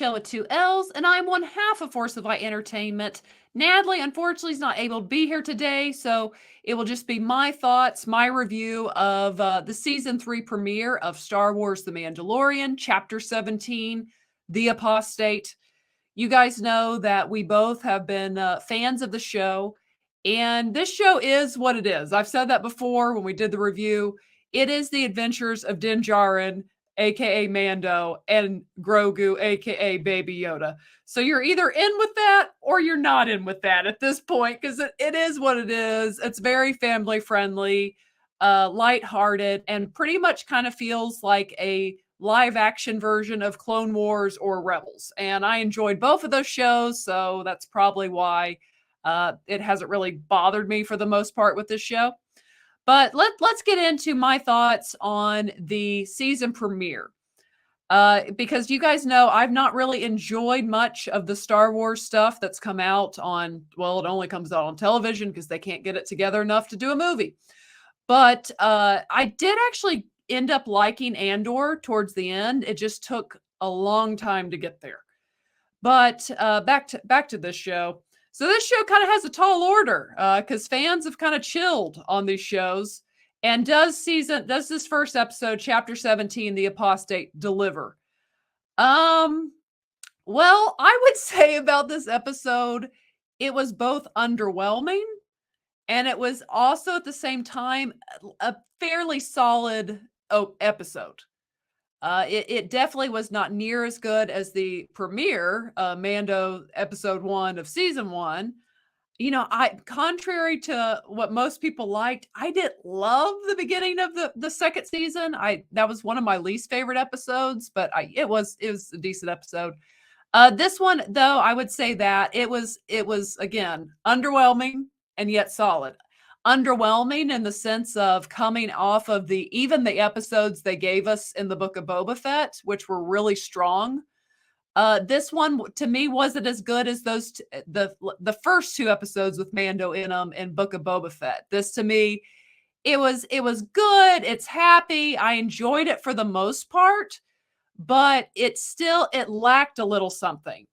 show with two L's, and I'm one half of Force of Light Entertainment. Natalie, unfortunately, is not able to be here today, so it will just be my thoughts, my review of the season 3 premiere of Star Wars The Mandalorian, Chapter 17, The Apostate. You guys know that we both have been fans of the show, and this show is what it is. I've said that before when we did the review. It is the adventures of Din Djarin, aka Mando, and Grogu, aka Baby Yoda. So you're either in with that or you're not in with that at this point, because it is what it is. It's very family friendly, lighthearted, and pretty much kind of feels like a live action version of Clone Wars or Rebels. And I enjoyed both of those shows, so that's probably why it hasn't really bothered me for the most part with this show. But let's get into my thoughts on the season premiere. Because you guys know I've not really enjoyed much of the Star Wars stuff that's come out on, well, it only comes out on television because they can't get it together enough to do a movie. But I did actually end up liking Andor towards the end. It just took a long time to get there. But back to this show. So this show kind of has a tall order because fans have kind of chilled on these shows. And does this first episode, Chapter 17, The Apostate, deliver? Well, I would say about this episode, it was both underwhelming and it was also at the same time a fairly solid episode. It definitely was not near as good as the premiere, Mando episode 1 of season 1. You know, contrary to what most people liked, I didn't love the beginning of the second season. That was one of my least favorite episodes, but it was a decent episode. This one, though, I would say that it was again underwhelming and yet solid. Underwhelming in the sense of coming off of even the episodes they gave us in the Book of Boba Fett, which were really strong. This one to me wasn't as good as the first 2 episodes with Mando in them in Book of Boba Fett. This to me, it was good. It's happy. I enjoyed it for the most part, but it lacked a little something.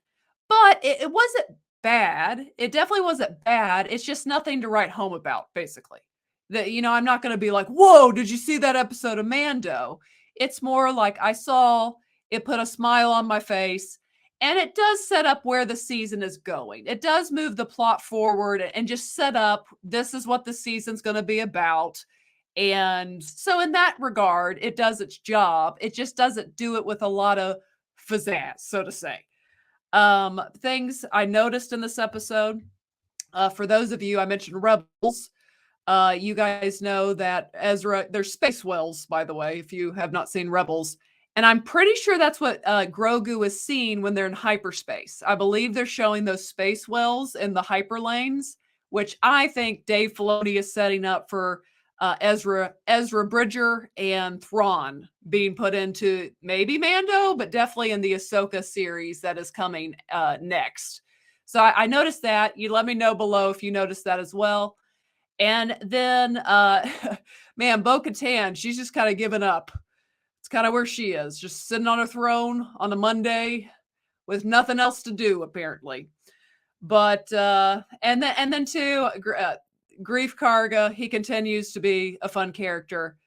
But it wasn't bad. It definitely wasn't bad. It's just nothing to write home about, basically. I'm not going to be like, whoa, did you see that episode of Mando? It's more like I saw it, put a smile on my face, and it does set up where the season is going. It does move the plot forward and just set up, this is what the season's going to be about. And so in that regard, it does its job. It just doesn't do it with a lot of pizzazz, so to say. Things I noticed in this episode, for those of you, I mentioned Rebels. You guys know that there's space wells, by the way, if you have not seen Rebels. And I'm pretty sure that's what Grogu is seeing when they're in hyperspace. I believe they're showing those space wells in the hyperlanes, which I think Dave Filoni is setting up for Ezra Bridger and Thrawn being put into maybe Mando, but definitely in the Ahsoka series that is coming next. So I noticed that. You let me know below if you noticed that as well. And then, man, Bo-Katan, she's just kind of given up. It's kind of where she is, just sitting on her throne on a Monday with nothing else to do, apparently. But and then too, Grief Karga, he continues to be a fun character.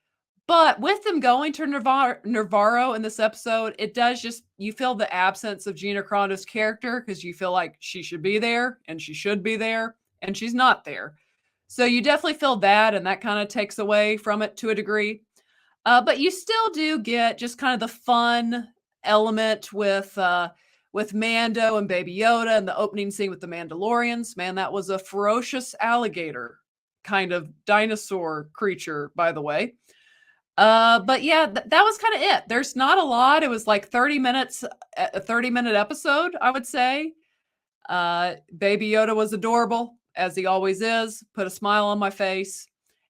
But with them going to Navarro in this episode, it does just, you feel the absence of Gina Carano's character because you feel like she should be there and she should be there and she's not there. So you definitely feel that, and that kind of takes away from it to a degree. But you still do get just kind of the fun element with Mando and Baby Yoda and the opening scene with the Mandalorians. Man, that was a ferocious alligator kind of dinosaur creature, by the way. But yeah, that was kind of it. There's not a lot. It was like 30 minutes, a 30-minute episode, I would say. Baby Yoda was adorable, as he always is, put a smile on my face.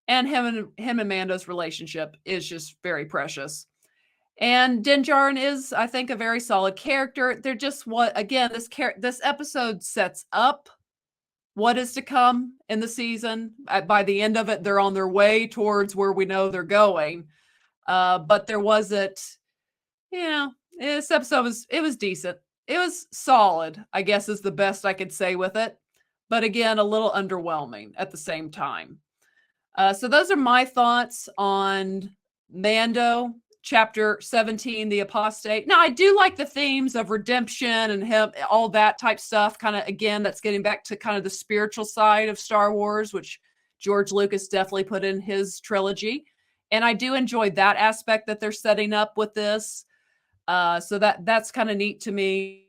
And him and Mando's relationship is just very precious. And Din Djarin is, I think, a very solid character. They're just this episode sets up what is to come in the season. By the end of it, they're on their way towards where we know they're going. But there wasn't, this episode was decent. it was solid, I guess is the best I could say with it. But again, a little underwhelming at the same time. So those are my thoughts on Mando chapter 17, the Apostate. Now, I do like the themes of redemption and him, all that type stuff. Kind of, again, that's getting back to kind of the spiritual side of Star Wars, which George Lucas definitely put in his trilogy. And I do enjoy that aspect that they're setting up with this. So that's kind of neat to me.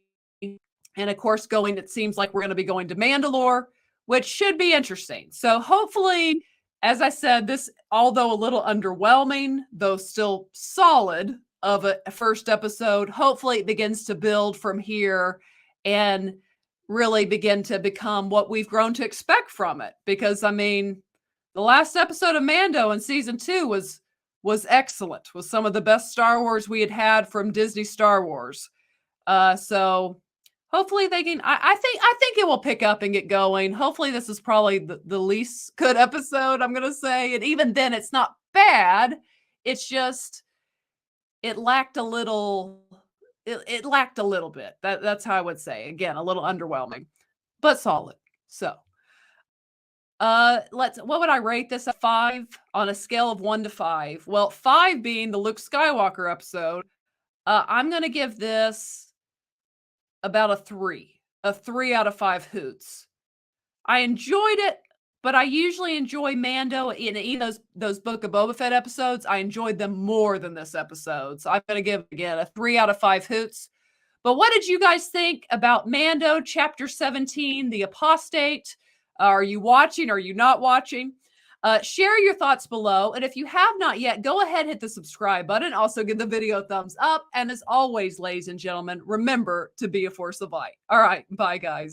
And of course, it seems like we're going to be going to Mandalore, which should be interesting. So hopefully, as I said, this, although a little underwhelming, though still solid of a first episode, hopefully it begins to build from here and really begin to become what we've grown to expect from it. Because I mean, the last episode of Mando in season 2 was excellent, was some of the best Star Wars we had from Disney Star Wars. So hopefully they can. I think it will pick up and get going. Hopefully this is probably the least good episode, I'm gonna say, and even then it's not bad. It's just it lacked a little. It lacked a little bit. That's how I would say. Again, a little underwhelming, but solid. So, what would I rate this? A 5 on a scale of 1 to 5. Well, 5 being the Luke Skywalker episode. I'm gonna give this about a 3 out of 5 hoots. I enjoyed it, but I usually enjoy Mando in those Book of Boba Fett episodes. I enjoyed them more than this episode. So I'm going to give, again, a 3 out of 5 hoots. But what did you guys think about Mando Chapter 17, The Apostate? Are you watching? Are you not watching? Share your thoughts below. And if you have not yet, go ahead and hit the subscribe button. Also give the video a thumbs up. And as always, ladies and gentlemen, remember to be a force of light. All right. Bye, guys.